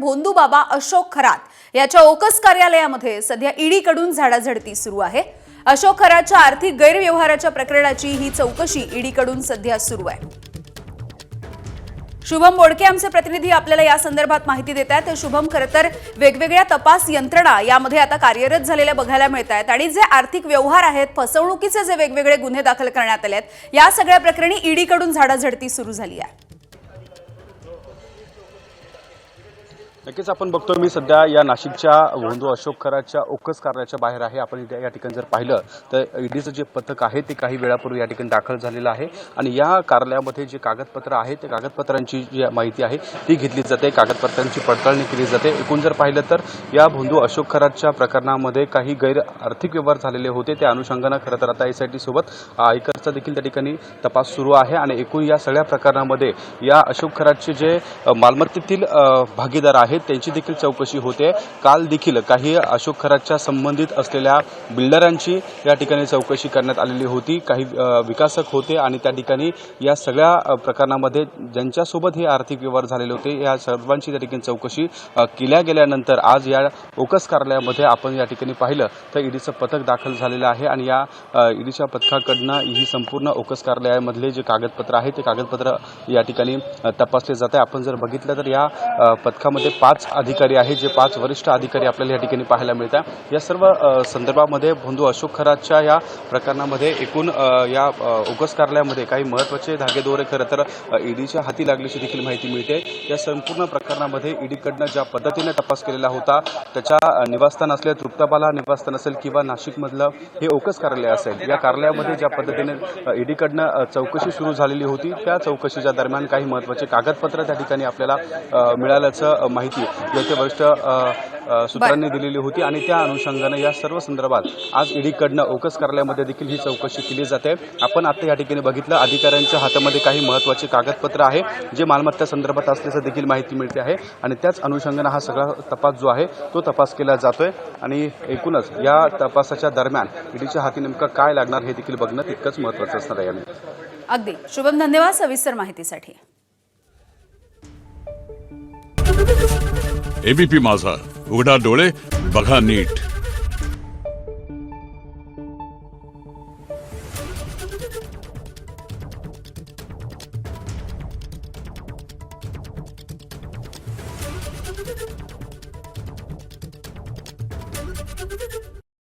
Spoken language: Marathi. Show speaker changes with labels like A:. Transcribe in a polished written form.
A: भोंदू बाबा अशोक खरात याच्या ओकस कार्यालयामध्ये सध्या ईडीकडून झाडाझडती सुरू आहे। अशोक खरातच्या आर्थिक गैरव्यवहाराच्या प्रकरणाची ही चौकशी ईडीकडून सध्या सुरू आहे। शुभम बोडके आमचे प्रतिनिधी आपल्याला या संदर्भात माहिती देत आहेत। शुभम, खरं तर वेगवेगळ्या तपास यंत्रणा यामध्ये आता कार्यरत झालेल्या बघायला मिळत आहेत आणि जे आर्थिक व्यवहार आहेत, फसवणुकीचे जे वेगवेगळे गुन्हे दाखल करण्यात आले आहेत, या सगळ्या प्रकरणी ईडीकडून झाडाझडती सुरू झाली आहे।
B: नक्कीच आपण बघतोय, मी सध्या या नाशिकच्या भोंदू अशोक खरातच्या ओकस कार्यालयाच्या बाहेर आहे। आपण या ठिकाणी जर पाहिलं तर ईडीचं जे पथक आहे ते काही वेळापूर्वी या ठिकाणी दाखल झालेलं आहे आणि या कार्यालयामध्ये जे कागदपत्र आहेत ते कागदपत्रांची जी माहिती आहे ती घेतली जाते, कागदपत्रांची पडताळणी केली जाते। एकूण जर पाहिलं तर या भोंदू अशोक खरातच्या प्रकरणामध्ये काही गैर आर्थिक व्यवहार झालेले होते, त्या अनुषंगानं खरं तर आता एसआयटी सोबत आयकरचा देखील त्या ठिकाणी तपास सुरू आहे आणि एकूण या सगळ्या प्रकरणामध्ये या अशोक खरातचे जे मालमत्तेतील भागीदार आहेत त्यांची देखील चौकशी होते। काल देखील काही अशोक खरातच्या संबंधित असलेल्या बिल्डरांची या ठिकाणी चौकशी करण्यात आलेली होती। काही विकासक होते आणि त्या ठिकाणी या सगळ्या प्रकरणामध्ये ज्यांच्यासोबत हे आर्थिक व्यवहार झालेले होते या सर्वांची त्या ठिकाणी चौकशी केल्या गेल्यानंतर आज या ओकस कार्यालयामध्ये आपण या ठिकाणी पाहिलं तर ईडीचं पथक दाखल झालेलं आहे आणि या ईडीच्या पथकाकडनं ही संपूर्ण ओकस कार्यालयामधले जे कागदपत्र आहे ते कागदपत्र या ठिकाणी तपासले जात आहे। आपण जर बघितलं तर या पथकामध्ये 5 अधिकारी आहेत, जे 5 वरिष्ठ अधिकारी आपल्याला या ठिकाणी पाहायला मिळतात। या सर्व संदर्भामध्ये भोंदू अशोक खरातच्या या प्रकरणामध्ये एकूण या ओकस कार्यालयामध्ये काही महत्त्वाचे धागेदोरे खरं तर ईडीच्या हाती लागल्याची देखील माहिती मिळते। या संपूर्ण प्रकरणामध्ये ईडीकडनं ज्या पद्धतीने तपास केलेला होता, त्याच्या निवासस्थान असले तृप्ताबाला निवासस्थान असेल किंवा नाशिकमधलं हे ओकस कार्यालय असेल, या कार्यालयामध्ये ज्या पद्धतीने ईडीकडनं चौकशी सुरू झालेली होती त्या चौकशीच्या दरम्यान काही महत्त्वाचे कागदपत्र त्या ठिकाणी आपल्याला मिळाल्याचं माहिती येथे वरिष्ठ सूत्रांनी दिलेली होती आणि त्या अनुषंगाने या सर्व संदर्भात आज ईडीकडनं ओकस कार्यालयामध्ये देखील ही चौकशी केली जाते। आपण आता या ठिकाणी बघितलं, अधिकाऱ्यांच्या हातामध्ये काही महत्त्वाचे कागदपत्र आहे जे मालमत्ता संदर्भात असल्याचं देखील माहिती मिळते आहे आणि त्याच अनुषंगाने हा सगळा तपास जो आहे तो तपास केला जातोय आणि एकूणच या तपासाच्या दरम्यान ईडीच्या हाती नेमकं काय लागणार हे देखील बघणं तितकंच महत्त्वाचं असणार आहे।
A: अगदी शुभम, धन्यवाद सविस्तर माहितीसाठी।
C: एबीपी माझा, उघडा डोळे बघा नीट।